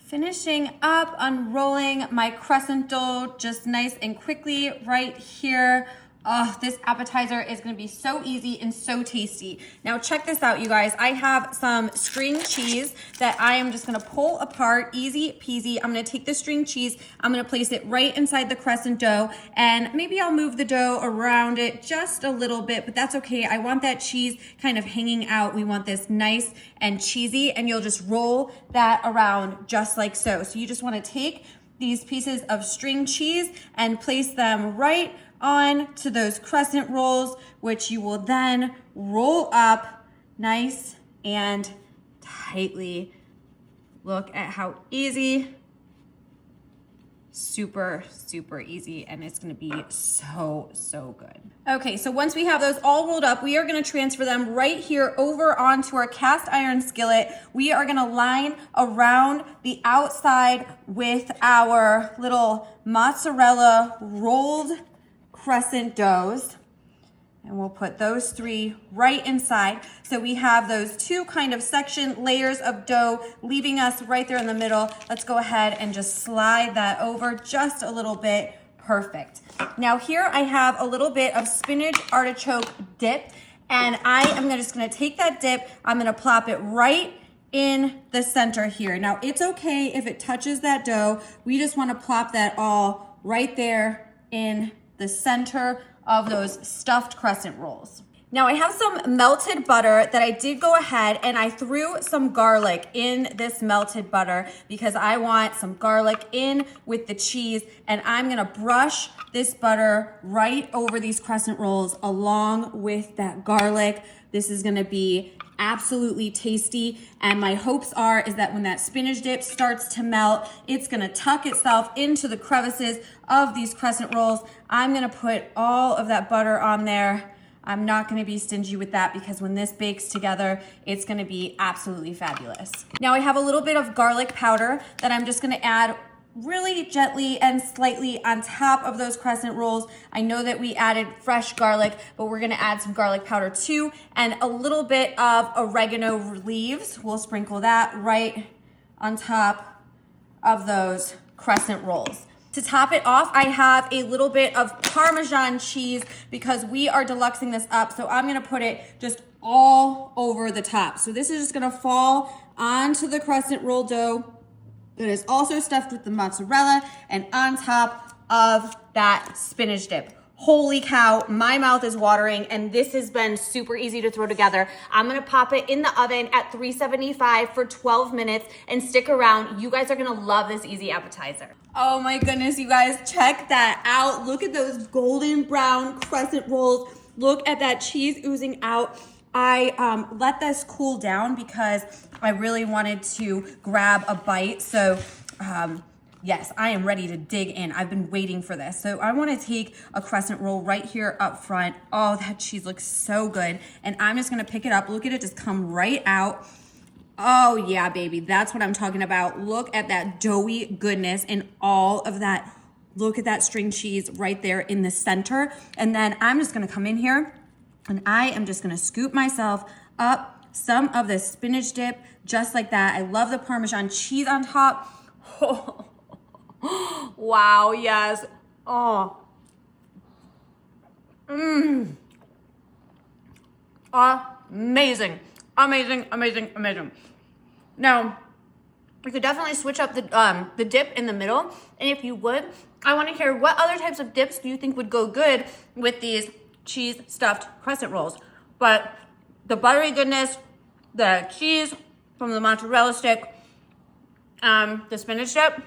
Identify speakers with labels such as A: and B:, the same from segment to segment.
A: Finishing up, unrolling my crescent dough just nice and quickly right here. Oh, this appetizer is gonna be so easy and so tasty. Now check this out, you guys. I have some string cheese that I am just gonna pull apart, easy peasy. I'm gonna take the string cheese, I'm gonna place it right inside the crescent dough, and maybe I'll move the dough around it just a little bit, but that's okay. I want that cheese kind of hanging out. We want this nice and cheesy, and you'll just roll that around just like so. So you just wanna take these pieces of string cheese and place them right on to those crescent rolls, which you will then roll up nice and tightly. Look at how easy, super, super easy, and it's gonna be so, so good. Okay, so once we have those all rolled up, we are gonna transfer them right here over onto our cast iron skillet. We are gonna line around the outside with our little mozzarella rolled crescent doughs, and we'll put those three right inside. So we have those two kind of section layers of dough leaving us right there in the middle. Let's go ahead and just slide that over just a little bit. Perfect. Now here I have a little bit of spinach artichoke dip, and I am just gonna take that dip, I'm gonna plop it right in the center here. Now it's okay if it touches that dough. We just wanna plop that all right there in the center of those stuffed crescent rolls. Now I have some melted butter that I did go ahead and I threw some garlic in this melted butter because I want some garlic in with the cheese, and I'm gonna brush this butter right over these crescent rolls along with that garlic. This is gonna be absolutely tasty, and my hopes are is that when that spinach dip starts to melt, it's gonna tuck itself into the crevices of these crescent rolls. I'm gonna put all of that butter on there. I'm not gonna be stingy with that because when this bakes together, it's gonna be absolutely fabulous. Now I have a little bit of garlic powder that I'm just gonna add really gently and slightly on top of those crescent rolls. I know that we added fresh garlic, but we're gonna add some garlic powder too, and a little bit of oregano leaves. We'll sprinkle that right on top of those crescent rolls. To top it off, I have a little bit of Parmesan cheese because we are deluxing this up, so I'm gonna put it just all over the top. So this is just gonna fall onto the crescent roll dough. It is also stuffed with the mozzarella and on top of that spinach dip. Holy cow, my mouth is watering, and this has been super easy to throw together. I'm gonna pop it in the oven at 375 for 12 minutes and stick around. You guys are gonna love this easy appetizer. Oh my goodness, you guys, check that out. Look at those golden brown crescent rolls. Look at that cheese oozing out. I let this cool down because I really wanted to grab a bite. So yes, I am ready to dig in. I've been waiting for this. So I want to take a crescent roll right here up front. Oh, that cheese looks so good. And I'm just going to pick it up. Look at it just come right out. Oh yeah, baby. That's what I'm talking about. Look at that doughy goodness and all of that. Look at that string cheese right there in the center. And then I'm just going to come in here and I am just gonna scoop myself up some of the spinach dip, just like that. I love the Parmesan cheese on top. Oh, wow, yes. Oh. Amazing, amazing, amazing, amazing. Now, you could definitely switch up the dip in the middle. And if you would, I wanna hear what other types of dips do you think would go good with these cheese stuffed crescent rolls. But the buttery goodness, the cheese from the mozzarella stick, the spinach dip,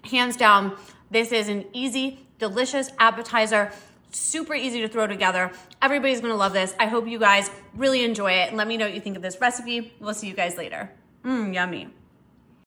A: hands down, this is an easy, delicious appetizer, super easy to throw together. Everybody's gonna love this. I hope you guys really enjoy it, and let me know what you think of this recipe. We'll see you guys later. Yummy.